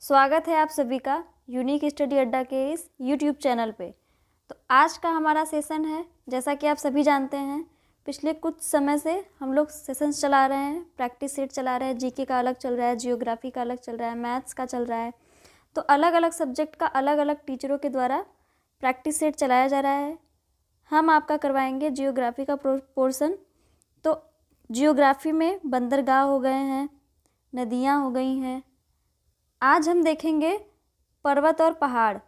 स्वागत है आप सभी का यूनिक स्टडी अड्डा के इस यूट्यूब चैनल पे। तो आज का हमारा सेशन है, जैसा कि आप सभी जानते हैं, पिछले कुछ समय से हम लोग सेशंस चला रहे हैं, प्रैक्टिस सेट चला रहे हैं। जीके का अलग चल रहा है, जियोग्राफी का अलग चल रहा है, मैथ्स का चल रहा है। तो अलग अलग सब्जेक्ट का अलग अलग टीचरों के द्वारा प्रैक्टिस सेट चलाया जा रहा है। हम आपका करवाएंगे जियोग्राफी का पोर्सन। तो जियोग्राफी में बंदरगाह हो गए हैं, नदियाँ हो गई हैं। आज हम देखेंगे पर्वत और पहाड़।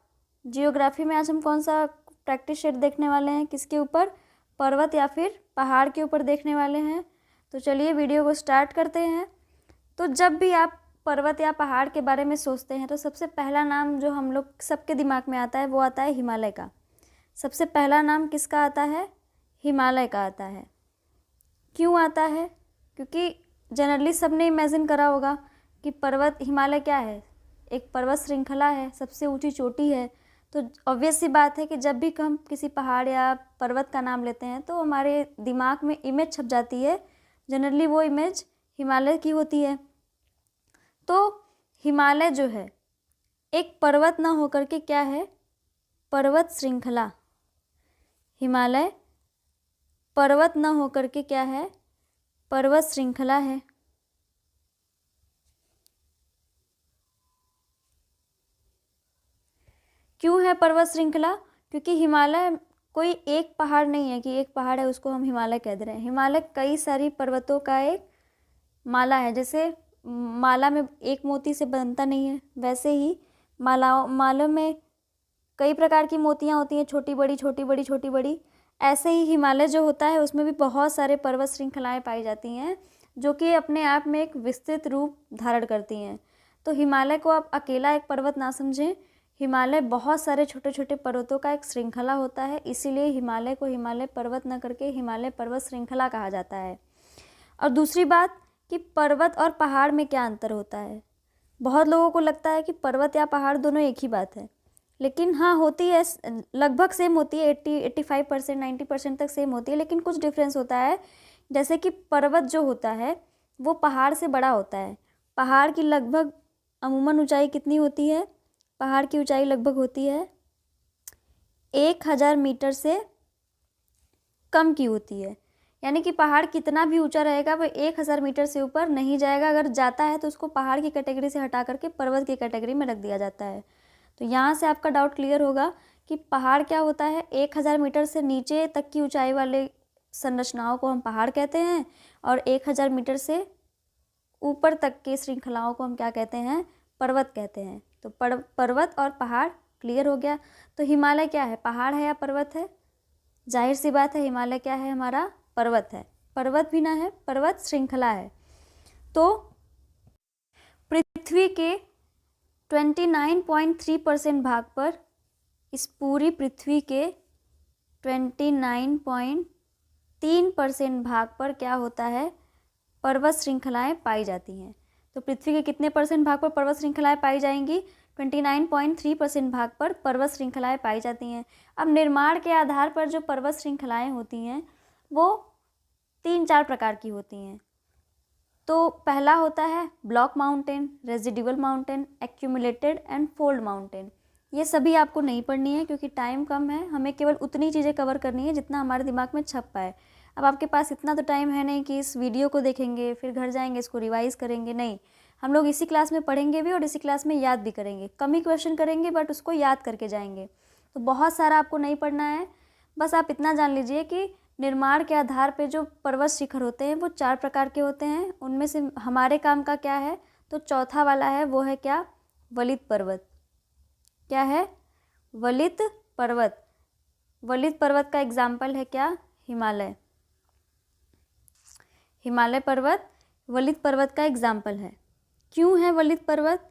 जियोग्राफी में आज हम कौन सा प्रैक्टिस सेट देखने वाले हैं, किसके ऊपर, पर्वत या फिर पहाड़ के ऊपर देखने वाले हैं। तो चलिए वीडियो को स्टार्ट करते हैं। तो जब भी आप पर्वत या पहाड़ के बारे में सोचते हैं तो सबसे पहला नाम जो हम लोग सबके दिमाग में आता है वो आता है हिमालय का। सबसे पहला नाम किसका आता है? हिमालय का आता है। क्यों आता है? क्योंकि जनरली सबने इमेजिन करा होगा कि पर्वत, हिमालय क्या है, एक पर्वत श्रृंखला है, सबसे ऊंची चोटी है। तो ऑब्वियस सी बात है कि जब भी हम किसी पहाड़ या पर्वत का नाम लेते हैं तो हमारे दिमाग में इमेज छप जाती है। जनरली वो इमेज हिमालय की होती है। तो हिमालय जो है एक पर्वत ना होकर के क्या है? पर्वत श्रृंखला। हिमालय पर्वत ना होकर के क्या है? पर्वत श्रृंखला है। क्यों है पर्वत श्रृंखला? क्योंकि हिमालय कोई एक पहाड़ नहीं है कि एक पहाड़ है उसको हम हिमालय कह दे रहे हैं। हिमालय कई सारी पर्वतों का एक माला है। जैसे माला में एक मोती से बनता नहीं है, वैसे ही मालों में कई प्रकार की मोतियाँ होती हैं, छोटी बड़ी छोटी बड़ी छोटी बड़ी। ऐसे ही हिमालय जो होता है उसमें भी बहुत सारे पर्वत श्रृंखलाएँ पाई जाती हैं जो कि अपने आप में एक विस्तृत रूप धारण करती हैं। तो हिमालय को आप अकेला एक पर्वत ना समझें। हिमालय बहुत सारे छोटे छोटे पर्वतों का एक श्रृंखला होता है, इसीलिए हिमालय को हिमालय पर्वत न करके हिमालय पर्वत श्रृंखला कहा जाता है। और दूसरी बात कि पर्वत और पहाड़ में क्या अंतर होता है। बहुत लोगों को लगता है कि पर्वत या पहाड़ दोनों एक ही बात है, लेकिन हाँ होती है, लगभग सेम होती है। 85% 90% तक सेम होती है, लेकिन कुछ डिफरेंस होता है। जैसे कि पर्वत जो होता है वो पहाड़ से बड़ा होता है। पहाड़ की लगभग अमूमन ऊंचाई कितनी होती है? पहाड़ की ऊंचाई लगभग होती है 1000 मीटर से कम की होती है। यानी कि पहाड़ कितना भी ऊंचा रहेगा वो 1000 मीटर से ऊपर नहीं जाएगा। अगर जाता है तो उसको पहाड़ की कैटेगरी से हटा करके पर्वत की कैटेगरी में रख दिया जाता है। तो यहाँ से आपका डाउट क्लियर होगा कि पहाड़ क्या होता है। 1000 मीटर से नीचे तक की ऊंचाई वाले संरचनाओं को हम पहाड़ कहते हैं, और 1000 मीटर से ऊपर तक की श्रृंखलाओं को हम क्या कहते हैं? पर्वत कहते हैं। तो पर्वत और पहाड़ क्लियर हो गया। तो हिमालय क्या है? पहाड़ है या पर्वत है? जाहिर सी बात है, हिमालय क्या है? हमारा पर्वत है। पर्वत भी ना है, पर्वत श्रृंखला है। तो पृथ्वी के 29.3% भाग पर, इस पूरी पृथ्वी के 29.3% भाग पर क्या होता है? पर्वत श्रृंखलाएं पाई जाती हैं। तो पृथ्वी के कितने परसेंट भाग पर पर्वत श्रृंखलाएं पाई जाएंगी? 29.3% भाग पर पर्वत श्रृंखलाएं पाई जाती हैं। अब निर्माण के आधार पर जो पर्वत श्रृंखलाएं होती हैं वो 3-4 प्रकार की होती हैं। तो पहला होता है block mountain, residual mountain, accumulated and fold mountain. ये सभी आपको नहीं पढ़नी है क्योंकि टाइम कम है। हमें केवल उतनी चीज़ें कवर करनी है जितना हमारे दिमाग में छप पाए। अब आपके पास इतना तो टाइम है नहीं कि इस वीडियो को देखेंगे फिर घर जाएंगे इसको रिवाइज़ करेंगे। नहीं, हम लोग इसी क्लास में पढ़ेंगे भी और इसी क्लास में याद भी करेंगे। कम ही क्वेश्चन करेंगे बट उसको याद करके जाएंगे। तो बहुत सारा आपको नहीं पढ़ना है। बस आप इतना जान लीजिए कि निर्माण के आधार पे जो पर्वत शिखर होते हैं वो 4 प्रकार के होते हैं। उनमें से हमारे काम का क्या है? तो चौथा वाला है, वो है क्या? वलित पर्वत। क्या है? वलित पर्वत। वलित पर्वत का एग्जाम्पल है क्या? हिमालय। हिमालय पर्वत वलित पर्वत का एग्जाम्पल है। क्यों है वलित पर्वत?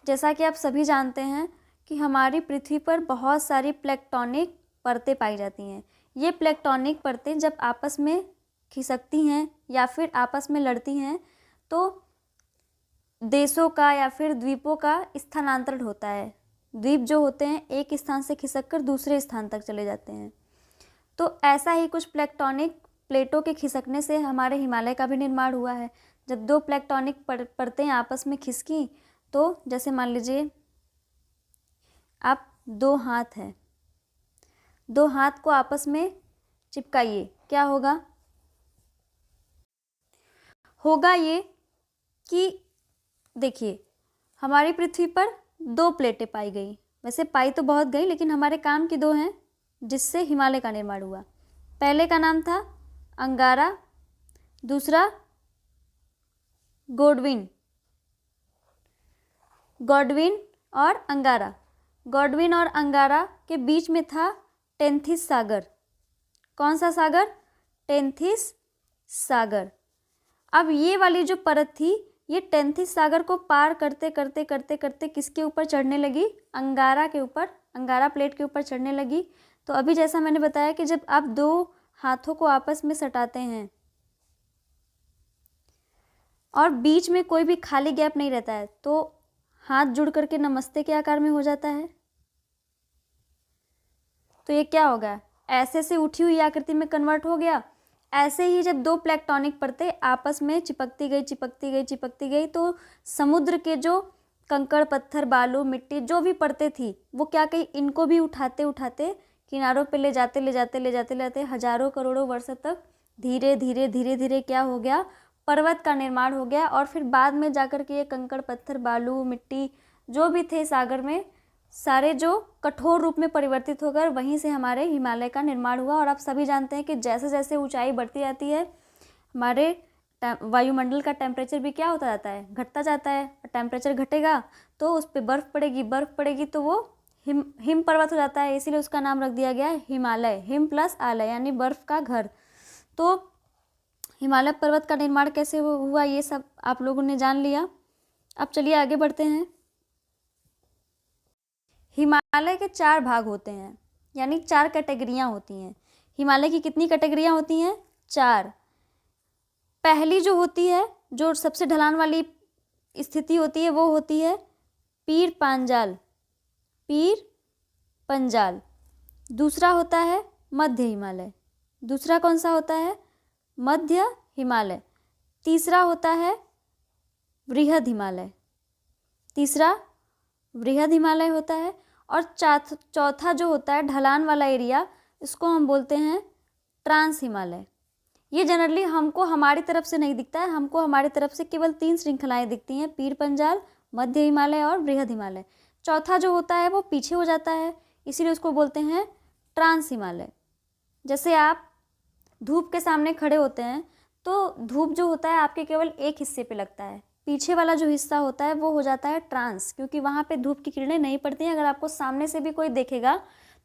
जैसा कि आप सभी जानते हैं कि हमारी पृथ्वी पर बहुत सारी प्लेक्टोनिक परतें पाई जाती हैं। ये प्लेक्टोनिक परतें जब आपस में खिसकती हैं या फिर आपस में लड़ती हैं तो देशों का या फिर द्वीपों का स्थानांतरण होता है। द्वीप जो होते हैं एक स्थान से खिसक दूसरे स्थान तक चले जाते हैं। तो ऐसा ही कुछ प्लेक्टोनिक प्लेटों के खिसकने से हमारे हिमालय का भी निर्माण हुआ है। जब 2 प्लेक्टोनिक परतें आपस में खिसकी तो जैसे मान लीजिए आप दो हाथ हैं, दो हाथ को आपस में चिपकाइए, क्या होगा? होगा ये कि देखिए हमारी पृथ्वी पर दो प्लेटें पाई गई, वैसे पाई तो बहुत गई लेकिन हमारे काम की दो हैं जिससे हिमालय का निर्माण हुआ। पहले का नाम था अंगारा, दूसरा गॉडविन। गॉडविन और अंगारा, गॉडविन और अंगारा के बीच में था टेंथिस सागर। कौन सा सागर? टेंथिस सागर। अब ये वाली जो परत थी ये टेंथिस सागर को पार करते करते करते करते किसके ऊपर चढ़ने लगी? अंगारा के ऊपर, अंगारा प्लेट के ऊपर चढ़ने लगी। तो अभी जैसा मैंने बताया कि जब आप दो हाथों को आपस में सटाते हैं और बीच में कोई भी खाली गैप नहीं रहता है तो हाथ जुड़ करके नमस्ते के आकार में हो जाता है। तो ये क्या होगा? ऐसे से उठी हुई आकृति में कन्वर्ट हो गया। ऐसे ही जब दो प्लेक्टोनिक परतें आपस में चिपकती गई चिपकती गई चिपकती गई तो समुद्र के जो कंकड़ पत्थर बालू मिट्टी जो भी परतें थी वो क्या कही, इनको भी उठाते उठाते किनारों पे ले जाते ले जाते ले जाते ले जाते हजारों करोड़ों वर्षों तक धीरे धीरे धीरे धीरे क्या हो गया? पर्वत का निर्माण हो गया। और फिर बाद में जाकर के ये कंकड़ पत्थर बालू मिट्टी जो भी थे सागर में सारे जो कठोर रूप में परिवर्तित होकर वहीं से हमारे हिमालय का निर्माण हुआ। और आप सभी जानते हैं कि जैसे जैसे ऊंचाई बढ़ती जाती है हमारे वायुमंडल का टेम्परेचर भी क्या होता जाता है? घटता जाता है। टेम्परेचर घटेगा तो उस पर बर्फ़ पड़ेगी तो वो हिम पर्वत हो जाता है, इसीलिए उसका नाम रख दिया गया है हिमालय। हिम प्लस आलय यानी बर्फ़ का घर। तो हिमालय पर्वत का निर्माण कैसे हुआ ये सब आप लोगों ने जान लिया। अब चलिए आगे बढ़ते हैं। हिमालय के 4 भाग होते हैं, यानी 4 कैटेगरियाँ होती हैं। हिमालय की कितनी कैटेगरियाँ होती हैं? 4। पहली जो होती है, जो सबसे ढलान वाली स्थिति होती है वो होती है पीर पांजाल, पीर पंजाल। दूसरा होता है मध्य हिमालय। दूसरा कौन सा होता है? मध्य हिमालय। तीसरा होता है वृहद हिमालय, तीसरा वृहद हिमालय होता है। और चौथा जो होता है ढलान वाला एरिया, इसको हम बोलते हैं ट्रांस हिमालय। ये जनरली हमको हमारी तरफ से नहीं दिखता है, हमको हमारी तरफ से केवल 3 श्रृंखलाएं दिखती हैं, पीर पंजाल, मध्य हिमालय और वृहद हिमालय। चौथा जो होता है वो पीछे हो जाता है, इसीलिए उसको बोलते हैं ट्रांस हिमालय। जैसे आप धूप के सामने खड़े होते हैं तो धूप जो होता है आपके केवल एक हिस्से पे लगता है, पीछे वाला जो हिस्सा होता है वो हो जाता है ट्रांस, क्योंकि वहाँ पे धूप की किरणें नहीं पड़ती हैं। अगर आपको सामने से भी कोई देखेगा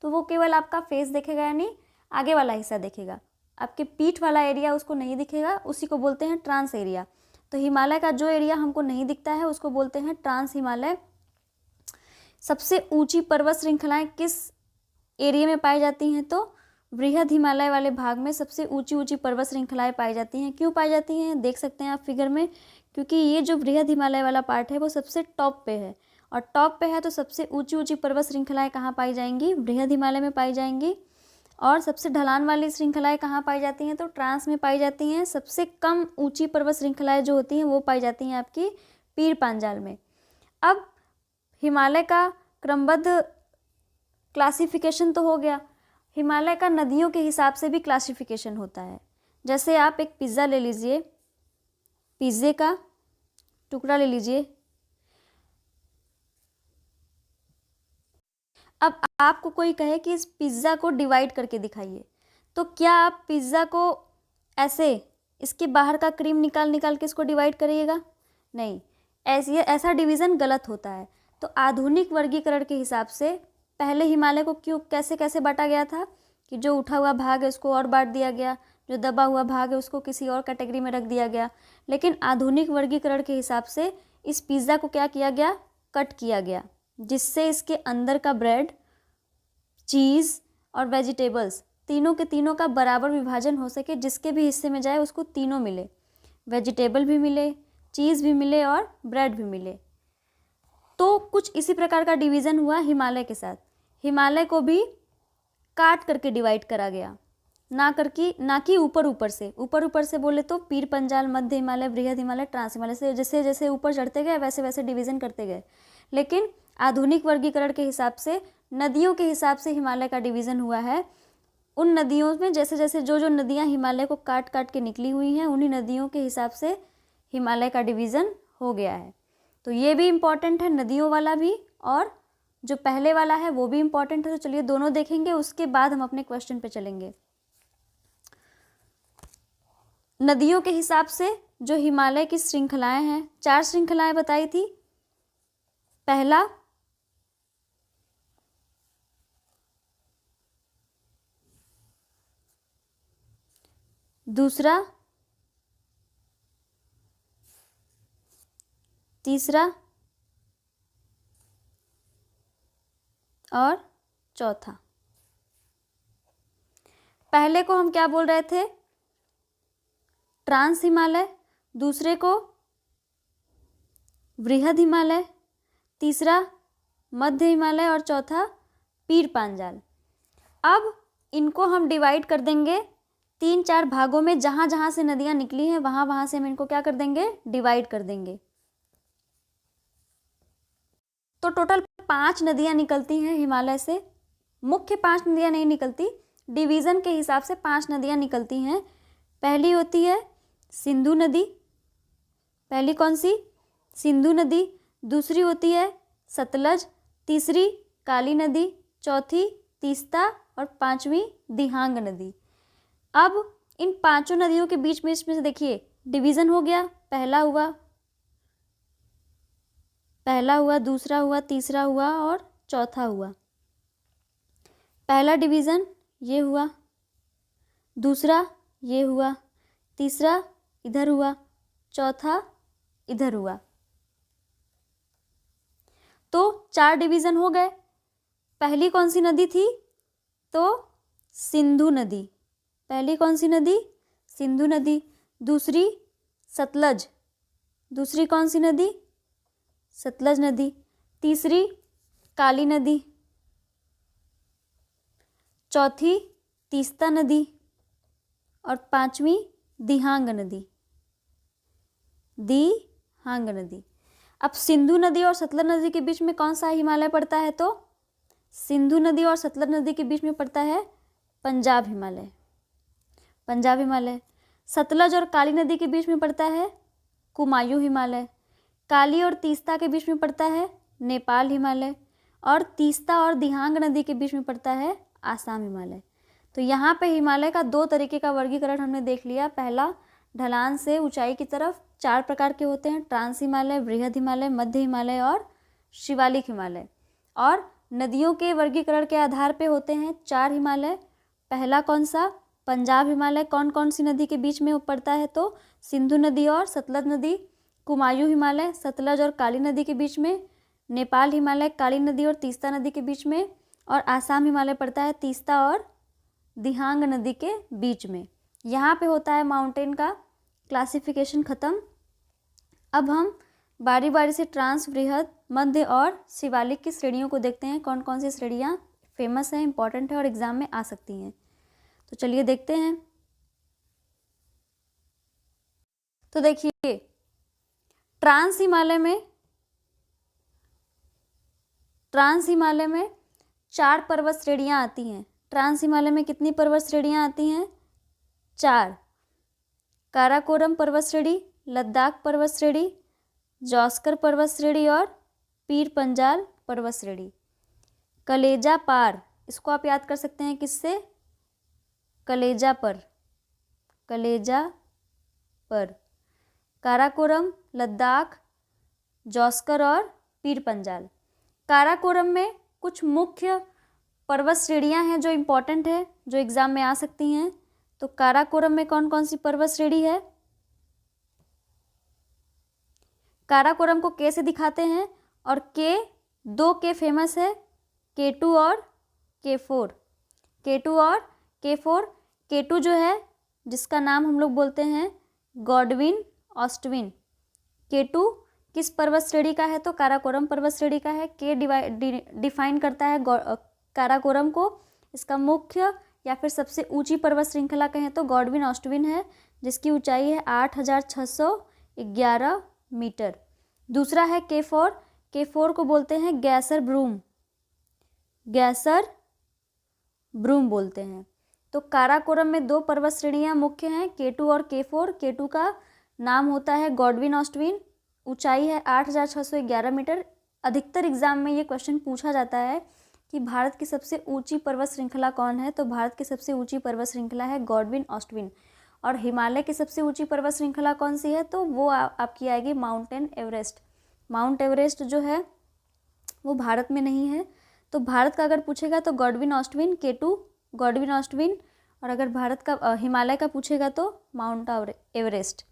तो वो केवल आपका फेस देखेगा, यानी आगे वाला हिस्सा देखेगा, आपके पीठ वाला एरिया उसको नहीं दिखेगा, उसी को बोलते हैं ट्रांस एरिया। तो हिमालय का जो एरिया हमको नहीं दिखता है उसको बोलते हैं ट्रांस हिमालय। सबसे ऊँची पर्वत श्रृंखलाएँ किस एरिया में पाई जाती हैं? तो वृहद हिमालय वाले भाग में सबसे ऊंची ऊंची पर्वत श्रृंखलाएं पाई जाती हैं। क्यों पाई जाती हैं? देख सकते हैं आप फिगर में, क्योंकि ये जो वृहद हिमालय वाला पार्ट है वो सबसे टॉप पे है, और टॉप पे है तो सबसे ऊंची ऊंची पर्वत श्रृंखलाएं कहाँ पाई जाएंगी? वृहद हिमालय में पाई जाएंगी। और सबसे ढलान वाली श्रृंखलाएं कहाँ पाई जाती हैं? तो ट्रांस में पाई जाती हैं। सबसे कम ऊँची पर्वत श्रृंखलाएँ जो होती हैं वो पाई जाती हैं आपकी पीर पांजाल में। अब हिमालय का क्रमबद्ध क्लासिफिकेशन तो हो गया, हिमालय का नदियों के हिसाब से भी क्लासिफिकेशन होता है। जैसे आप एक पिज़्ज़ा ले लीजिए, पिज़्ज़े का टुकड़ा ले लीजिए। अब आपको कोई कहे कि इस पिज़्ज़ा को डिवाइड करके दिखाइए, तो क्या आप पिज़्ज़ा को ऐसे इसके बाहर का क्रीम निकाल निकाल के इसको डिवाइड करिएगा? नहीं, ऐसा डिवीज़न गलत होता है। तो आधुनिक वर्गीकरण के हिसाब से पहले हिमालय को कैसे कैसे बांटा गया था कि जो उठा हुआ भाग है उसको और बांट दिया गया, जो दबा हुआ भाग है उसको किसी और कैटेगरी में रख दिया गया। लेकिन आधुनिक वर्गीकरण के हिसाब से इस पिज़्ज़ा को क्या किया गया? कट किया गया, जिससे इसके अंदर का ब्रेड, चीज़ और वेजिटेबल्स तीनों के तीनों का बराबर विभाजन हो सके, जिसके भी हिस्से में जाए उसको तीनों मिले, वेजिटेबल भी मिले, चीज़ भी मिले और ब्रेड भी मिले। तो कुछ इसी प्रकार का डिवीज़न हुआ हिमालय के साथ। हिमालय को भी काट करके डिवाइड करा गया। ना कि ऊपर ऊपर से बोले तो पीर पंजाल, मध्य हिमालय, बृहद हिमालय, ट्रांस हिमालय से जैसे जैसे ऊपर चढ़ते गए वैसे वैसे डिवीज़न करते गए। लेकिन आधुनिक वर्गीकरण के हिसाब से नदियों के हिसाब से हिमालय का डिवीज़न हुआ है। उन नदियों में जैसे जैसे जो नदियाँ हिमालय को काट काट के निकली हुई हैं, उन्हीं नदियों के हिसाब से हिमालय का डिवीज़न हो गया है। तो ये भी इम्पॉर्टेंट है, नदियों वाला भी, और जो पहले वाला है वो भी इम्पॉर्टेंट है। तो चलिए दोनों देखेंगे, उसके बाद हम अपने क्वेश्चन पे चलेंगे। नदियों के हिसाब से जो हिमालय की श्रृंखलाएं हैं, 4 श्रृंखलाएं बताई थी। पहला दूसरा तीसरा और चौथा। पहले को हम क्या बोल रहे थे? ट्रांस हिमालय, दूसरे को बृहद हिमालय, तीसरा मध्य हिमालय और चौथा पीर पांजाल। अब इनको हम डिवाइड कर देंगे 3-4 भागों में। जहाँ जहाँ से नदियाँ निकली हैं वहाँ वहाँ से हम इनको क्या कर देंगे? डिवाइड कर देंगे। तो टोटल 5 नदियाँ निकलती हैं हिमालय से। मुख्य 5 नदियाँ नहीं निकलती, डिवीज़न के हिसाब से 5 नदियाँ निकलती हैं। पहली होती है सिंधु नदी। पहली कौन सी? सिंधु नदी। दूसरी होती है सतलज, तीसरी काली नदी, चौथी तीस्ता और 5वीं दिहांग नदी। अब इन 5 नदियों के बीच में इसमें से देखिए डिवीज़न हो गया। पहला हुआ, दूसरा हुआ, तीसरा हुआ और चौथा हुआ। पहला डिवीज़न ये हुआ, दूसरा ये हुआ, तीसरा इधर हुआ, चौथा इधर हुआ। तो 4 डिवीज़न हो गए। पहली कौन सी नदी थी? तो सिंधु नदी। पहली कौन सी नदी? सिंधु नदी। दूसरी सतलज। दूसरी कौन सी नदी? सतलज नदी। तीसरी काली नदी। चौथी तीस्ता नदी और 5वीं दिहांग नदी। दिहांग नदी। अब सिंधु नदी और सतलज नदी के बीच में कौन सा हिमालय पड़ता है? तो सिंधु नदी और सतलज नदी के बीच में पड़ता है पंजाब हिमालय। पंजाब हिमालय। सतलज और काली नदी के बीच में पड़ता है कुमायूं हिमालय। काली और तीस्ता के बीच में पड़ता है नेपाल हिमालय। और तीस्ता और दिहांग नदी के बीच में पड़ता है आसाम हिमालय। तो यहाँ पे हिमालय का 2 तरीके का वर्गीकरण हमने देख लिया। पहला, ढलान से ऊंचाई की तरफ 4 प्रकार के होते हैं, ट्रांस हिमालय, बृहद हिमालय, मध्य हिमालय और शिवालिक हिमालय। और नदियों के वर्गीकरण के आधार पे होते हैं 4 हिमालय। पहला कौन सा? पंजाब हिमालय। कौन कौन सी नदी के बीच में पड़ता है? तो सिंधु नदी और सतलज नदी। कुमायूं हिमालय सतलज और काली नदी के बीच में। नेपाल हिमालय काली नदी और तीस्ता नदी के बीच में। और आसाम हिमालय पड़ता है तीस्ता और दिहांग नदी के बीच में। यहाँ पे होता है माउंटेन का क्लासिफिकेशन ख़त्म। अब हम बारी बारी से ट्रांस, बृहद, मध्य और शिवालिक की श्रेणियों को देखते हैं। कौन कौन सी श्रेणियाँ फेमस हैं, इंपॉर्टेंट है और एग्जाम में आ सकती हैं। तो चलिए देखते हैं। तो देखिए ट्रांस हिमालय में 4 पर्वत श्रेणियाँ आती हैं। ट्रांस हिमालय में कितनी पर्वत श्रेणियाँ आती हैं? 4। काराकोरम पर्वत श्रेणी, लद्दाख पर्वत श्रेणी, जॉस्कर पर्वत श्रेणी और पीर पंजाल पर्वत श्रेणी। कलेजा पार, इसको आप याद कर सकते हैं किससे? कलेजा पर। काराकोरम, लद्दाख, जॉस्कर और पीर पंजाल। काराकोरम में कुछ मुख्य पर्वत श्रेणियाँ हैं जो इम्पोर्टेंट है, जो एग्ज़ाम में आ सकती हैं। तो काराकोरम में कौन कौन सी पर्वत श्रेणी है? काराकोरम को के से दिखाते हैं और दो के फेमस है, K2 और K4। K2 और K4। K2 जो है जिसका नाम हम लोग बोलते हैं गॉडविन ऑस्टविन। K2 किस पर्वत श्रेणी का है? तो काराकोरम पर्वत श्रेणी का है। के डिफाइन करता है काराकोरम को। इसका मुख्य या फिर सबसे ऊंची पर्वत श्रृंखला कहें तो गॉडविन ऑस्टविन है, जिसकी ऊंचाई है 8,611 मीटर। दूसरा है K4, K4 को बोलते हैं गैसर ब्रूम, गैसर ब्रूम बोलते हैं। तो काराकोरम में दो पर्वत श्रेणियां मुख्य हैं, K2 और K4। K2 का नाम होता है गॉडविन ऑस्टविन, ऊंचाई है 8,611 मीटर। अधिकतर एग्जाम में ये क्वेश्चन पूछा जाता है कि भारत की सबसे ऊंची पर्वत श्रृंखला कौन है, तो भारत की सबसे ऊंची पर्वत श्रृंखला है गॉडविन ऑस्टविन। और हिमालय की सबसे ऊंची पर्वत श्रृंखला कौन सी है, तो वो आपकी आएगी माउंटेन एवरेस्ट। माउंट एवरेस्ट जो है वो भारत में नहीं है। तो भारत का अगर पूछेगा तो गॉडविन ऑस्टविन, K2 गॉडविन ऑस्टविन, और अगर भारत का हिमालय का पूछेगा तो माउंट एवरेस्ट।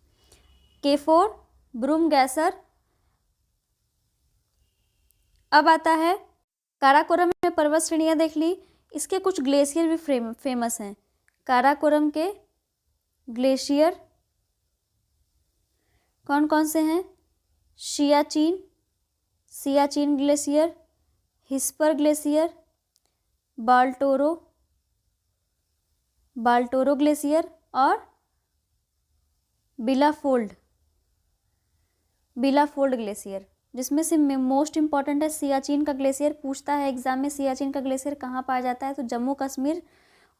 K4 broom गैसर। अब आता है काराकोरम में पर्वत श्रेणियां देख ली, इसके कुछ ग्लेशियर भी फेमस हैं। काराकोरम के ग्लेशियर कौन कौन से हैं? Siachen glacier, hispa glacier, Baltoro glacier और बिलाफोल्ड ग्लेशियर, जिसमें से मोस्ट इंपॉर्टेंट है सियाचिन का ग्लेशियर। पूछता है एग्जाम में सियाचिन का ग्लेशियर कहाँ पाया जाता है, तो जम्मू कश्मीर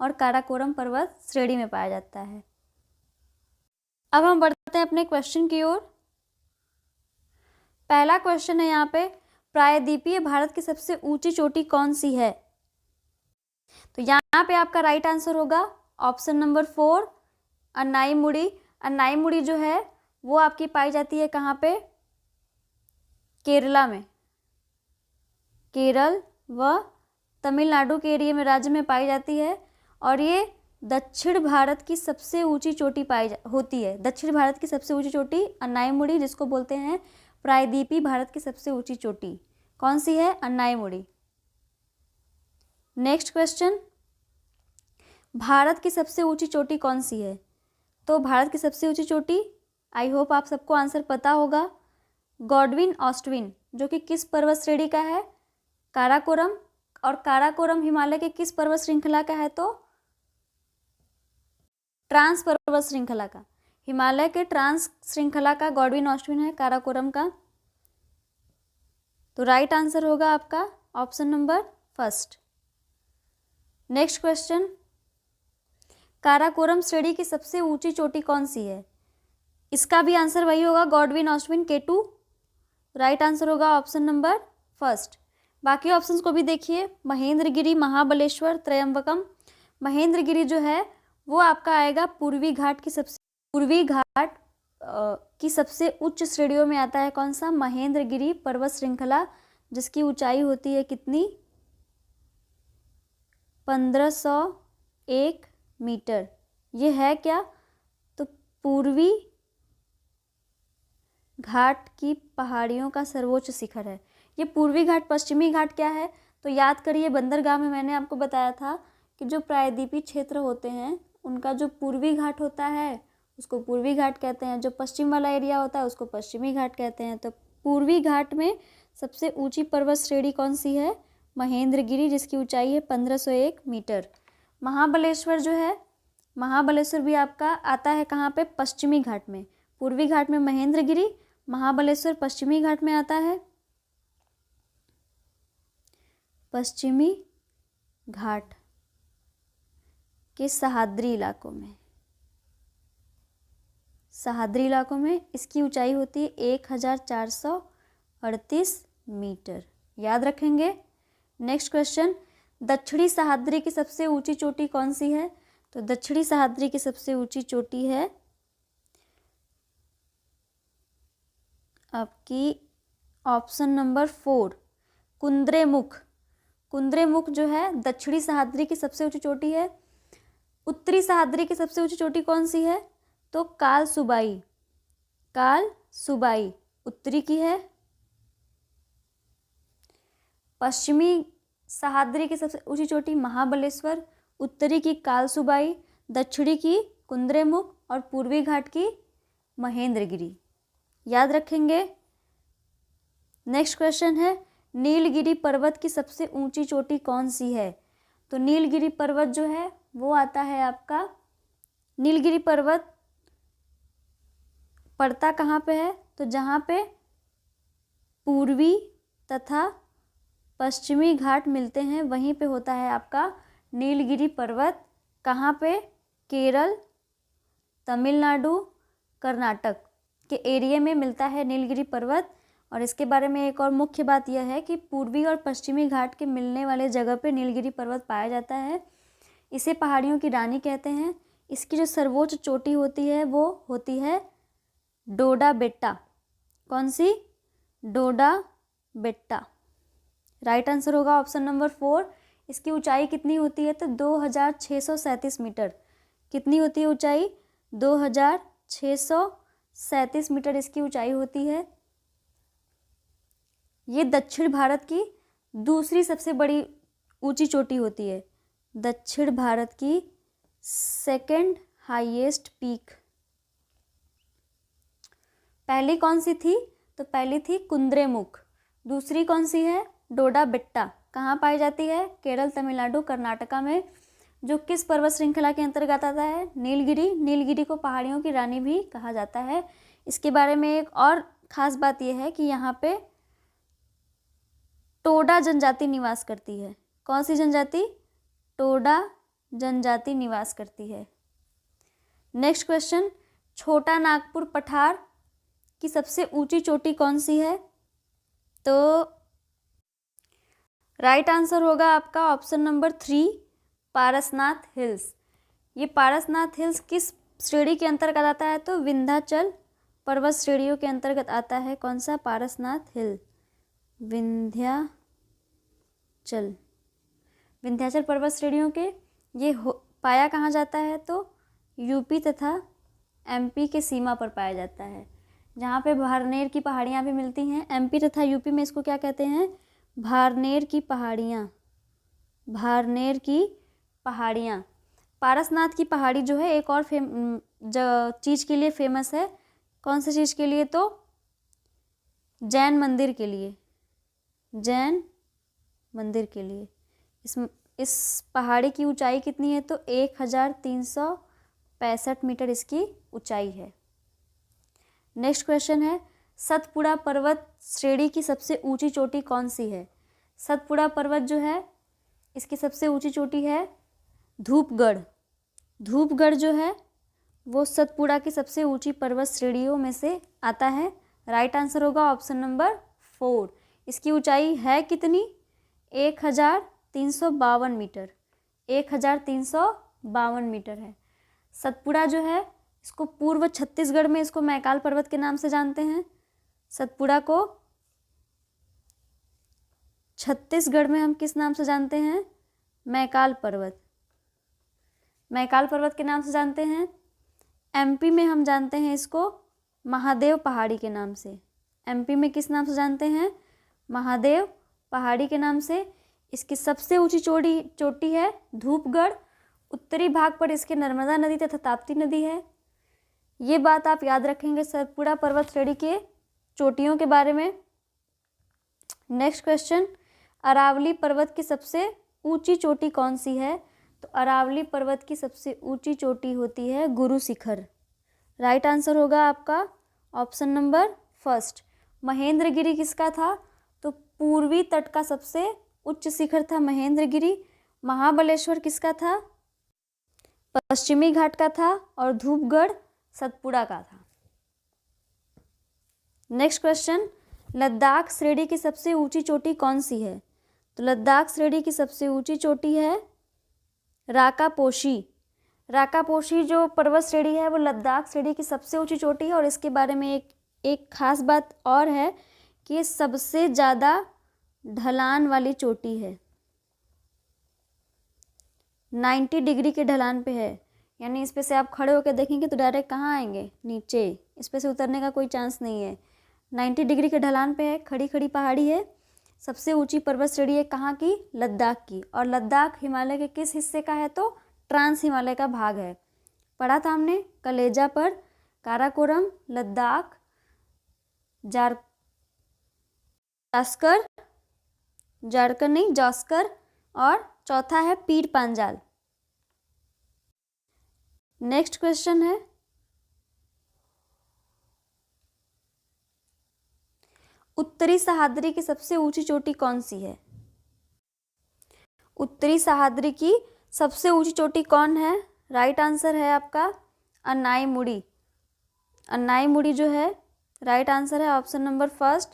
और काराकोरम पर्वत श्रेणी में पाया जाता है। अब हम बढ़ते हैं अपने क्वेश्चन की ओर। पहला क्वेश्चन है यहाँ पे, प्रायद्वीपीय भारत की सबसे ऊंची चोटी कौन सी है? तो यहाँ पे आपका राइट आंसर होगा ऑप्शन नंबर 4 अन्नाईमुड़ी। अन्नाईमुड़ी जो है वो आपकी पाई जाती है कहाँ पे? केरला में, केरल व तमिलनाडु के एरिया में, राज्य में पाई जाती है। और ये दक्षिण भारत की सबसे ऊंची चोटी होती है। दक्षिण भारत की सबसे ऊंची चोटी अन्नाईमुड़ी, जिसको बोलते हैं प्रायद्वीपीय भारत की सबसे ऊंची चोटी कौन सी है? अन्नाईमुड़ी। नेक्स्ट क्वेश्चन, भारत की सबसे ऊंची चोटी कौन सी है? तो भारत की सबसे ऊंची चोटी, आई होप आप सबको आंसर पता होगा, गॉडविन ऑस्टविन, जो कि किस पर्वत श्रेणी का है? काराकोरम। और काराकोरम हिमालय के किस पर्वत श्रृंखला का है? तो ट्रांस पर्वत श्रृंखला का, हिमालय के ट्रांस श्रृंखला का गॉडविन ऑस्टविन है काराकोरम का। तो राइट आंसर होगा आपका option number 1। Next question, Karakoram श्रेणी की सबसे ऊंची चोटी कौन सी है? इसका भी आंसर वही होगा, गॉडविन ऑस्टविन, K2। राइट आंसर होगा ऑप्शन नंबर 1। बाकी ऑप्शंस को भी देखिए, महेंद्रगिरी, महाबलेश्वर, त्रयंबकम। महेंद्रगिरी जो है वो आपका आएगा पूर्वी घाट की सबसे उच्च श्रेणियों में आता है। कौन सा? महेंद्रगिरी पर्वत श्रृंखला, जिसकी ऊंचाई होती है कितनी? 1501 मीटर। ये है क्या? तो पूर्वी घाट की पहाड़ियों का सर्वोच्च शिखर है। ये पूर्वी घाट, पश्चिमी घाट क्या है? तो याद करिए, बंदरगाह में मैंने आपको बताया था कि जो प्रायद्वीपीय क्षेत्र होते हैं उनका जो पूर्वी घाट होता है उसको पूर्वी घाट कहते हैं, जो पश्चिम वाला एरिया होता है उसको पश्चिमी घाट कहते हैं। तो पूर्वी घाट में सबसे ऊंची पर्वत श्रेणी कौन सी है? महेंद्रगिरी, जिसकी ऊंचाई है 1501 मीटर। महाबलेश्वर जो है, महाबलेश्वर भी आपका आता है कहाँ पे? पश्चिमी घाट में। पूर्वी घाट में महेंद्रगिरी, महाबलेश्वर पश्चिमी घाट में आता है, पश्चिमी घाट के सह्याद्री इलाकों में इसकी ऊंचाई होती है 1438 मीटर। याद रखेंगे। नेक्स्ट क्वेश्चन, दक्षिणी सह्याद्री की सबसे ऊंची चोटी कौन सी है? तो दक्षिणी सह्याद्री की सबसे ऊंची चोटी है आपकी ऑप्शन नंबर 4 कुद्रेमुख। कुद्रेमुख जो है दक्षिणी सह्याद्री की सबसे ऊंची चोटी है। उत्तरी सह्याद्री की सबसे ऊंची चोटी कौन सी है? तो कालसुबाई उत्तरी की है। पश्चिमी सह्याद्री की सबसे ऊंची चोटी महाबलेश्वर, उत्तरी की कालसुबाई, दक्षिणी की कुद्रेमुख और पूर्वी घाट की महेंद्रगिरी। याद रखेंगे। नेक्स्ट क्वेश्चन है, नीलगिरी पर्वत की सबसे ऊंची चोटी कौन सी है? तो नीलगिरी पर्वत जो है वो आता है आपका नीलगिरी पर्वत। पड़ता कहाँ पे है? तो जहाँ पे पूर्वी तथा पश्चिमी घाट मिलते हैं वहीं पे होता है आपका नीलगिरी पर्वत। कहाँ पे? केरल, तमिलनाडु, कर्नाटक के एरिया में मिलता है नीलगिरी पर्वत। और इसके बारे में एक और मुख्य बात यह है कि पूर्वी और पश्चिमी घाट के मिलने वाले जगह पे नीलगिरी पर्वत पाया जाता है। इसे पहाड़ियों की रानी कहते हैं। इसकी जो सर्वोच्च चोटी होती है वो होती है डोडा बेट्टा। कौन सी? डोडा बेट्टा। राइट आंसर होगा ऑप्शन नंबर 4। इसकी ऊंचाई कितनी होती है? तो 2637 मीटर। कितनी होती है ऊंचाई? 2637 मीटर इसकी ऊंचाई होती है। ये दक्षिण भारत की दूसरी सबसे बड़ी ऊंची चोटी होती है। दक्षिण भारत की सेकंड हाईएस्ट पीक। पहली कौन सी थी? तो पहली थी कुद्रेमुख। दूसरी कौन सी है? डोडा बेट्टा। कहाँ पाई जाती है? केरल, तमिलनाडु, कर्नाटका में। जो किस पर्वत श्रृंखला के अंतर्गत आता है? नीलगिरी। नीलगिरी को पहाड़ियों की रानी भी कहा जाता है। इसके बारे में एक और खास बात यह है कि यहाँ पे टोडा जनजाति निवास करती है। कौन सी जनजाति? टोडा जनजाति निवास करती है। नेक्स्ट क्वेश्चन, छोटा नागपुर पठार की सबसे ऊंची चोटी कौन सी है? तो राइट आंसर होगा आपका ऑप्शन नंबर 3, पारसनाथ हिल्स। ये पारसनाथ हिल्स किस श्रेणी के अंतर्गत आता है? तो विंध्याचल पर्वत श्रेणियों के अंतर्गत आता है। कौन सा? पारसनाथ हिल। विंध्याचल पर्वत श्रेणियों के ये पाया कहाँ जाता है? तो यूपी तथा एमपी के सीमा पर पाया जाता है, जहाँ पे भारनेर की पहाड़ियाँ भी मिलती हैं। एमपी तथा यूपी में इसको क्या कहते हैं? भारनेर की पहाड़ियाँ। भारनेर की पहाड़ियाँ। पारसनाथ की पहाड़ी जो है एक और चीज़ के लिए फेमस है। कौन सी चीज़ के लिए? तो जैन मंदिर के लिए। जैन मंदिर के लिए। इस पहाड़ी की ऊंचाई कितनी है? तो 1365 मीटर इसकी ऊंचाई है। नेक्स्ट क्वेश्चन है, सतपुड़ा पर्वत श्रेणी की सबसे ऊंची चोटी कौन सी है? सतपुड़ा पर्वत जो है इसकी सबसे ऊंची चोटी है धूपगढ़। धूपगढ़ जो है वो सतपुड़ा की सबसे ऊंची पर्वत श्रेणियों में से आता है। राइट आंसर होगा ऑप्शन नंबर 4। इसकी ऊंचाई है कितनी? 1352 मीटर। 1352 मीटर है। सतपुड़ा जो है इसको पूर्व छत्तीसगढ़ में इसको मैकाल पर्वत के नाम से जानते हैं। सतपुड़ा को छत्तीसगढ़ में हम किस नाम से जानते हैं? मैकाल पर्वत। मैकाल पर्वत के नाम से जानते हैं। एमपी में हम जानते हैं इसको महादेव पहाड़ी के नाम से। एमपी में किस नाम से जानते हैं? महादेव पहाड़ी के नाम से। इसकी सबसे ऊंची चोटी है धूपगढ़। उत्तरी भाग पर इसके नर्मदा नदी तथा ताप्ती नदी है। ये बात आप याद रखेंगे सतपुड़ा पर्वत श्रेणी के चोटियों के बारे में। नेक्स्ट क्वेश्चन, अरावली पर्वत की सबसे ऊंची चोटी कौन सी है? तो अरावली पर्वत की सबसे ऊंची चोटी होती है गुरु शिखर। राइट आंसर होगा आपका ऑप्शन नंबर 1। महेंद्रगिरी किसका था? तो पूर्वी तट का सबसे उच्च शिखर था महेंद्रगिरी। महाबलेश्वर किसका था? पश्चिमी घाट का था। और धूपगढ़ सतपुड़ा का था। नेक्स्ट क्वेश्चन, लद्दाख श्रेणी की सबसे ऊंची चोटी कौन सी है? तो लद्दाख श्रेणी की सबसे ऊंची चोटी है राकापोशी। राकापोशी जो पर्वत श्रेणी है वो लद्दाख श्रेणी की सबसे ऊंची चोटी है। और इसके बारे में एक खास बात और है कि ये सबसे ज़्यादा ढलान वाली चोटी है। 90 डिग्री के ढलान पे है, यानी इस पे से आप खड़े होकर देखेंगे तो डायरेक्ट कहाँ आएंगे? नीचे। इस पे से उतरने का कोई चांस नहीं है। 90 डिग्री के ढलान पे है, खड़ी खड़ी पहाड़ी है। सबसे ऊंची पर्वत श्रेणी है कहाँ की? लद्दाख की। और लद्दाख हिमालय के किस हिस्से का है? तो ट्रांस हिमालय का भाग है। पढ़ा था हमने कलेजा पर। काराकोरम, लद्दाख, जास्कर और चौथा है पीर पांजाल। नेक्स्ट क्वेश्चन है, उत्तरी सह्याद्री की सबसे ऊंची चोटी कौन सी है? उत्तरी सह्याद्री की सबसे ऊंची चोटी कौन है? राइट आंसर है आपका अन्नाईमुड़ी। अन्नाईमुड़ी जो है राइट आंसर है ऑप्शन नंबर फर्स्ट।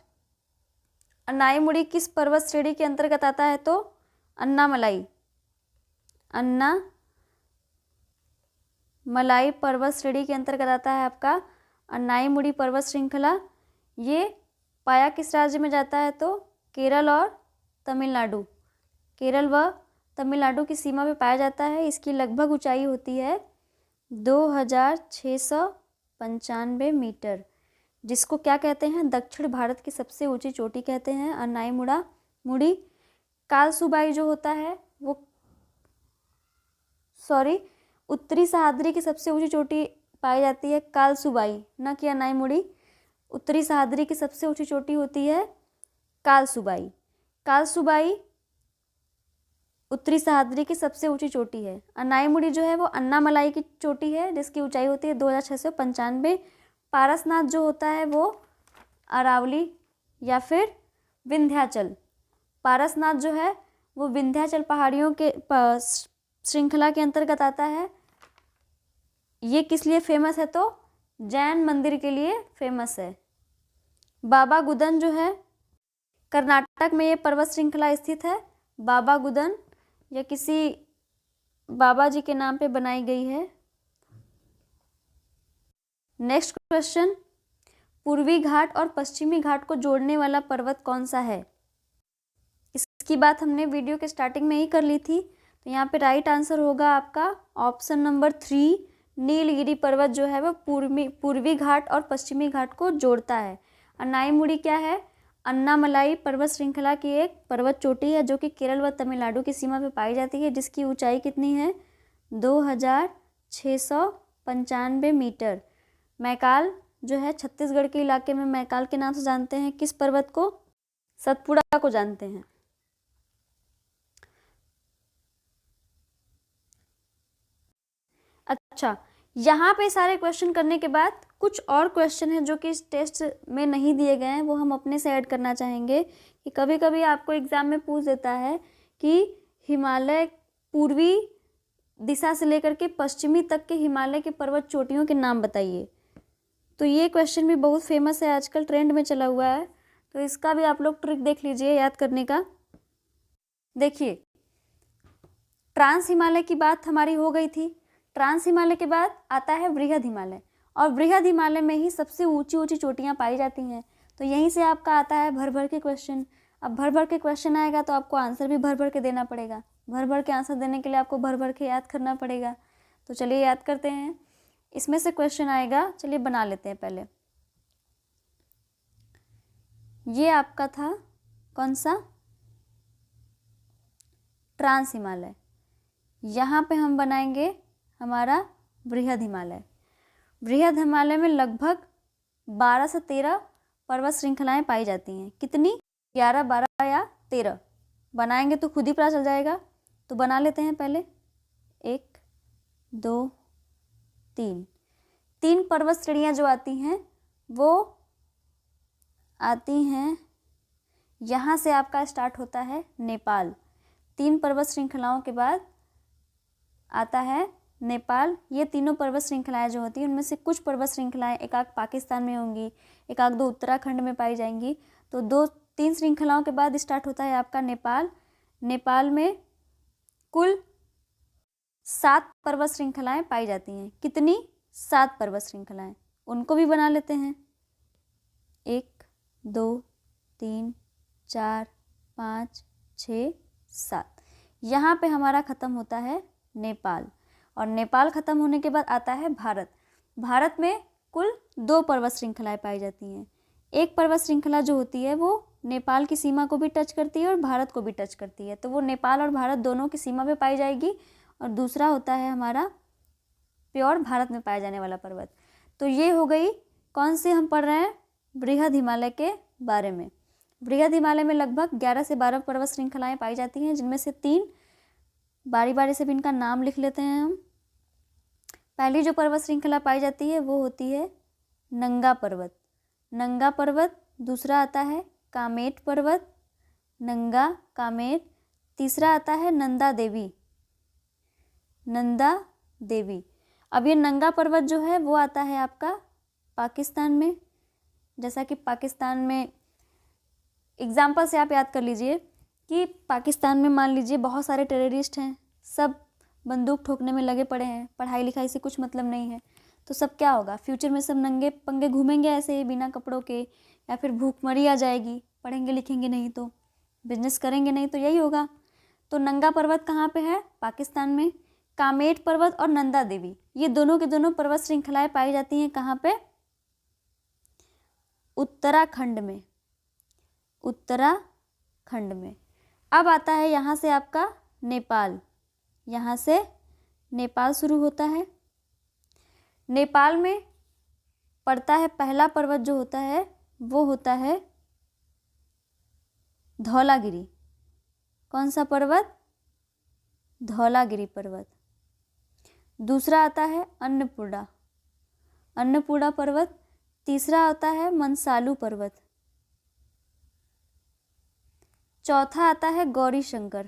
अन्नाईमुड़ी किस पर्वत श्रेणी के अंतर्गत आता है? तो अन्नामलाई। अन्नामलाई पर्वत श्रेणी के अंतर्गत आता है आपका अन्नाईमुड़ी पर्वत श्रृंखला। ये पाया किस राज्य में जाता है? तो केरल और तमिलनाडु। केरल व तमिलनाडु की सीमा में पाया जाता है। इसकी लगभग ऊंचाई होती है 2695 मीटर, जिसको क्या कहते हैं? दक्षिण भारत की सबसे ऊंची चोटी कहते हैं अन्नाईमुड़ी। कालसुबाई जो होता है वो उत्तरी सह्याद्री की सबसे ऊंची चोटी पाई जाती है कालसुबाई, न कि अन्नाईमुड़ी। उत्तरी सह्याद्री की सबसे ऊंची चोटी होती है कालसुबाई। कालसुबाई उत्तरी सह्याद्री की सबसे ऊंची चोटी है। अन्नाईमुड़ी जो है वो अन्नामलाई की चोटी है, जिसकी ऊंचाई होती है 2695। पारसनाथ जो होता है वो अरावली या फिर विंध्याचल। पारसनाथ जो है वो विंध्याचल पहाड़ियों के श्रृंखला के अंतर्गत आता है। ये किस लिए फेमस है? तो जैन मंदिर के लिए फेमस है। बाबा गुदन जो है कर्नाटक में ये पर्वत श्रृंखला स्थित है। बाबा गुदन या किसी बाबा जी के नाम पे बनाई गई है। नेक्स्ट क्वेश्चन, पूर्वी घाट और पश्चिमी घाट को जोड़ने वाला पर्वत कौन सा है? इसकी बात हमने वीडियो के स्टार्टिंग में ही कर ली थी। तो यहाँ पे राइट आंसर होगा आपका ऑप्शन नंबर 3, नीलगिरी पर्वत जो है वो पूर्वी घाट और पश्चिमी घाट को जोड़ता है। अन्नाईमुड़ी क्या है? अन्नामलाई पर्वत श्रृंखला की एक पर्वत चोटी है जो कि केरल व तमिलनाडु की सीमा पर पाई जाती है, जिसकी ऊंचाई कितनी है? 2695 मीटर। मैकाल जो है छत्तीसगढ़ के इलाके में मैकाल के नाम से जानते हैं। किस पर्वत को? सतपुड़ा को जानते हैं। अच्छा, यहाँ पे सारे क्वेश्चन करने के बाद कुछ और क्वेश्चन हैं जो कि इस टेस्ट में नहीं दिए गए हैं, वो हम अपने से ऐड करना चाहेंगे। कि कभी कभी आपको एग्जाम में पूछ देता है कि हिमालय पूर्वी दिशा से लेकर के पश्चिमी तक के हिमालय के पर्वत चोटियों के नाम बताइए। तो ये क्वेश्चन भी बहुत फेमस है, आजकल ट्रेंड में चला हुआ है। तो इसका भी आप लोग ट्रिक देख लीजिए याद करने का। देखिए, ट्रांस हिमालय की बात हमारी हो गई थी। ट्रांस हिमालय के बाद आता है बृहद हिमालय, और बृहद हिमालय में ही सबसे ऊंची ऊंची चोटियां पाई जाती हैं। तो यहीं से आपका आता है भर भर के क्वेश्चन। अब भर भर के क्वेश्चन आएगा तो आपको आंसर भी भर भर के देना पड़ेगा। भर भर के आंसर देने के लिए आपको भर भर के याद करना पड़ेगा। तो चलिए याद करते हैं। इसमें से क्वेश्चन आएगा, चलिए बना लेते हैं पहले। ये आपका था कौन सा? ट्रांस हिमालय। यहाँ पे हम बनाएंगे हमारा बृहद हिमालय। बृहद हिमालय में लगभग 12 से 13 पर्वत श्रृंखलाएं पाई जाती हैं। कितनी? 11, 12 या 13 बनाएंगे तो खुद ही पता चल जाएगा। तो बना लेते हैं पहले। 1, 2, 3। 3 पर्वत श्रेणियां जो आती हैं वो आती हैं, यहाँ से आपका स्टार्ट होता है नेपाल। 3 पर्वत श्रृंखलाओं के बाद आता है नेपाल। ये तीनों पर्वत श्रृंखलाएं जो होती हैं उनमें से कुछ पर्वत श्रृंखलाएं एक आध पाकिस्तान में होंगी, एक आध 2 उत्तराखंड में पाई जाएंगी। तो 2-3 श्रृंखलाओं के बाद स्टार्ट होता है आपका नेपाल। नेपाल में कुल 7 पर्वत श्रृंखलाएं पाई जाती हैं। कितनी? 7 पर्वत श्रृंखलाएं। उनको भी बना लेते हैं। 1, 2, 3, 4, 5, 6, 7। यहाँ पे हमारा ख़त्म होता है नेपाल, और नेपाल ख़त्म होने के बाद आता है भारत। भारत में कुल 2 पर्वत श्रृंखलाएं पाई जाती हैं। एक पर्वत श्रृंखला जो होती है वो नेपाल की सीमा को भी टच करती है और भारत को भी टच करती है, तो वो नेपाल और भारत दोनों की सीमा पे पाई जाएगी। और दूसरा होता है हमारा प्योर भारत में पाया जाने वाला पर्वत। तो ये हो गई कौन सी हम पढ़ रहे हैं? बृहद हिमालय के बारे में। बृहद हिमालय में लगभग 11 से 12 पर्वत श्रृंखलाएं पाई जाती हैं, जिनमें से 3 बारी बारी से भी इनका नाम लिख लेते हैं हम। पहली जो पर्वत श्रृंखला पाई जाती है वो होती है नंगा पर्वत, नंगा पर्वत। दूसरा आता है कामेट पर्वत, नंगा कामेट। तीसरा आता है नंदा देवी, नंदा देवी। अब ये नंगा पर्वत जो है वो आता है आपका पाकिस्तान में। जैसा कि पाकिस्तान में एग्जाम्पल से आप याद कर लीजिए कि पाकिस्तान में मान लीजिए बहुत सारे टेररिस्ट हैं, सब बंदूक ठोकने में लगे पड़े हैं, पढ़ाई लिखाई से कुछ मतलब नहीं है, तो सब क्या होगा, फ्यूचर में सब नंगे पंगे घूमेंगे ऐसे ही बिना कपड़ों के, या फिर भूखमरी आ जाएगी, पढ़ेंगे लिखेंगे नहीं तो, बिजनेस करेंगे नहीं तो यही होगा। तो नंगा पर्वत कहाँ पे है, पाकिस्तान में। कामेट पर्वत और नंदा देवी ये दोनों के दोनों पर्वत श्रृंखलाएं पाई जाती हैं कहाँ पे, उत्तराखंड में, उत्तराखंड में। अब आता है यहाँ से आपका नेपाल, यहाँ से नेपाल शुरू होता है। नेपाल में पड़ता है पहला पर्वत जो होता है वो होता है धौलागिरी। कौन सा पर्वत, धौलागिरी पर्वत। दूसरा आता है अन्नपूर्णा, अन्नपूर्णा पर्वत। तीसरा आता है मनसालू पर्वत। चौथा आता है गौरी शंकर,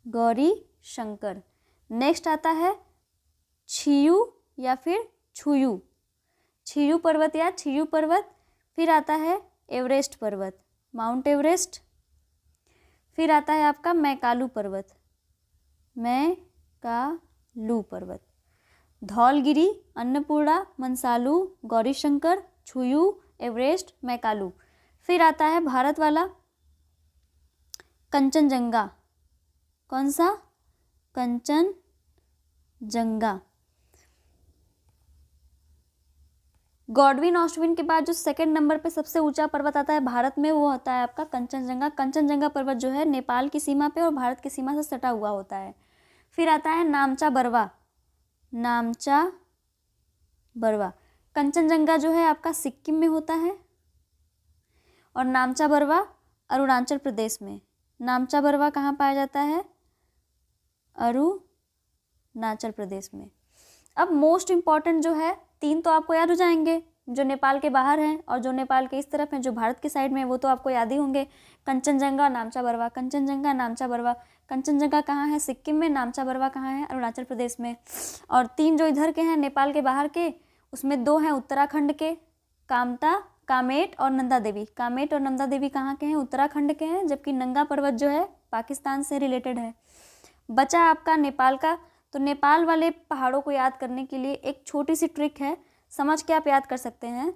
गौरी शंकर। नेक्स्ट आता है छियू या फिर छुयू, छियू पर्वत या छियू पर्वत। फिर आता है एवरेस्ट पर्वत, माउंट एवरेस्ट। फिर आता है आपका मैकालू पर्वत, मैकालू पर्वत। धौलगिरी, अन्नपूर्णा, मनसालू, गौरीशंकर, छुयू, एवरेस्ट, मैकालू। फिर आता है भारत वाला कंचनजंगा। कौन सा, कंचनजंगा। गॉडविन ऑस्टविन के बाद जो सेकंड नंबर पे सबसे ऊंचा पर्वत आता है भारत में वो होता है आपका कंचनजंगा। कंचनजंगा पर्वत जो है नेपाल की सीमा पे और भारत की सीमा से सटा हुआ होता है। फिर आता है नामचा बरवा, नामचा बरवा। कंचनजंगा जो है आपका सिक्किम में होता है और नामचा बरवा अरुणाचल प्रदेश में। नामचा बरवा कहाँ पाया जाता है, अरुणाचल प्रदेश में। अब मोस्ट इम्पॉर्टेंट जो है, तीन तो आपको याद हो जाएंगे, जो नेपाल के बाहर हैं और जो नेपाल के इस तरफ हैं, जो भारत की साइड में, वो तो आपको याद ही होंगे। कंचनजंगा, नामचा बरवा, कंचनजंगा, नामचा बरवा। कंचनजंगा कहाँ है, सिक्किम में। नामचा बरवा कहाँ है, अरुणाचल प्रदेश में। और तीन जो इधर के हैं नेपाल के बाहर के, उसमें दो हैं उत्तराखंड के, कामता, कामेट और नंदा देवी। कामेट और नंदा देवी कहाँ के हैं, उत्तराखंड के हैं, जबकि नंगा पर्वत जो है पाकिस्तान से रिलेटेड है। बचा आपका नेपाल का। तो नेपाल वाले पहाड़ों को याद करने के लिए एक छोटी सी ट्रिक है, समझ के आप याद कर सकते हैं।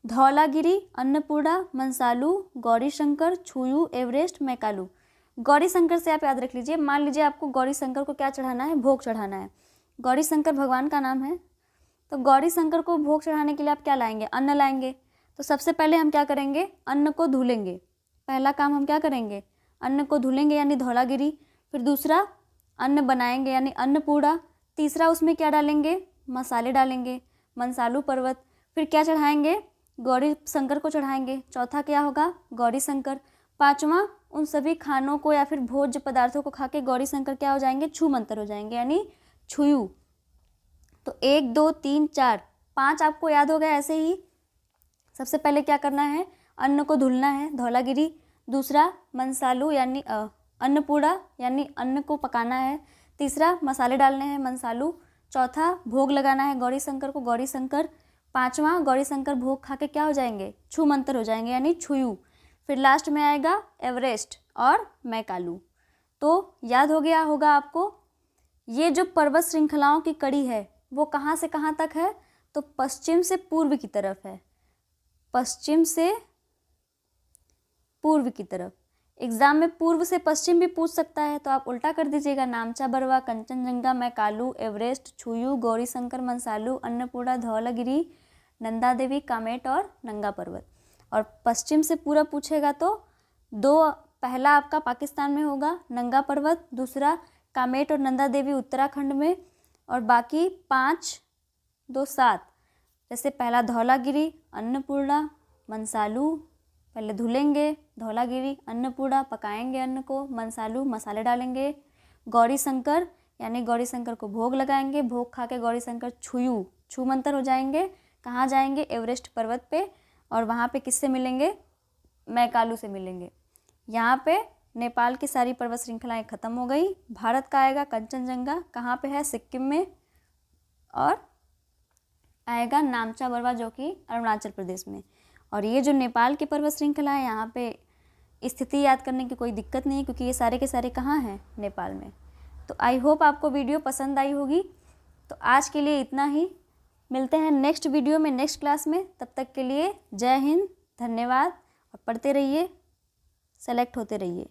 धौलागिरी, अन्नपूर्णा, मनसालू, गौरीशंकर, छुयू, एवरेस्ट, मैकालू। गौरीशंकर से आप याद रख लीजिए, मान लीजिए आपको गौरीशंकर को क्या चढ़ाना है, भोग चढ़ाना है। गौरीशंकर भगवान का नाम है, तो गौरीशंकर को भोग चढ़ाने के लिए आप क्या लाएंगे, अन्न लाएंगे। तो सबसे पहले हम क्या करेंगे, अन्न को धुलेंगे। पहला काम हम क्या करेंगे, अन्न को धुलेंगे यानी धौलागिरी। फिर दूसरा अन्न बनाएंगे यानी अन्नपूर्णा। तीसरा उसमें क्या डालेंगे, मसाले डालेंगे, मनसालू पर्वत। फिर क्या चढ़ाएंगे, गौरी शंकर को चढ़ाएंगे। चौथा क्या होगा, गौरी शंकर। पांचवा उन सभी खानों को या फिर भोज्य पदार्थों को खा के गौरी शंकर क्या हो जाएंगे, छू मंतर हो जाएंगे यानी छुयू। तो 1 2 3 4 5 आपको याद हो गया ऐसे ही। सबसे पहले क्या करना है, अन्न को धुलना है, धौलागिरी। दूसरा मनसालू यानी अन्नपूर्णा यानी अन्न को पकाना है। तीसरा मसाले डालने हैं, मनसालू। चौथा भोग लगाना है गौरी शंकर को, गौरी शंकर। पांचवा गौरी शंकर भोग खा के क्या हो जाएंगे, छू मंतर हो जाएंगे यानी छुयू। फिर लास्ट में आएगा एवरेस्ट और मैकालू। तो याद हो गया होगा आपको। ये जो पर्वत श्रृंखलाओं की कड़ी है वो कहाँ से कहाँ तक है, तो पश्चिम से पूर्व की तरफ है, पश्चिम से पूर्व की तरफ। एग्जाम में पूर्व से पश्चिम भी पूछ सकता है, तो आप उल्टा कर दीजिएगा, नामचा बरवा, कंचनजंगा, मैकालू, एवरेस्ट, छुयू, गौरीशंकर, मनसालू, अन्नपूर्णा, धौलागिरी, नंदा देवी, कामेट और नंगा पर्वत। और पश्चिम से पूरा पूछेगा तो दो, पहला आपका पाकिस्तान में होगा नंगा पर्वत, दूसरा कामेट और नंदा देवी उत्तराखंड में, और बाकी 5 2 7। जैसे पहला धौलागिरी, अन्नपूर्णा, मनसालू, पहले धुलेंगे, धौलागिरी, अन्नपूर्णा, पकाएंगे अन्न को, मनसालू, मसाले डालेंगे, गौरी शंकर यानी गौरी शंकर को भोग लगाएंगे। भोग खा के गौरी शंकर छू मंतर हो जाएंगे। कहाँ जाएंगे? एवरेस्ट पर्वत पे, और वहाँ पे किससे मिलेंगे? मैकालू से मिलेंगे। यहाँ पे नेपाल की सारी पर्वत श्रृंखलाएं ख़त्म हो गई। भारत का आएगा कंचनजंगा, कहाँ पे है? सिक्किम में। और आएगा नामचा बरवा जो कि अरुणाचल प्रदेश में। और ये जो नेपाल की पर्वत श्रृंखला है, यहाँ पे स्थिति याद करने की कोई दिक्कत नहीं है, क्योंकि ये सारे के सारे कहाँ हैं? नेपाल में। तो आई होप आपको वीडियो पसंद आई होगी। तो आज के लिए इतना ही, मिलते हैं नेक्स्ट वीडियो में, नेक्स्ट क्लास में। तब तक के लिए जय हिंद, धन्यवाद, और पढ़ते रहिए, सेलेक्ट होते रहिए।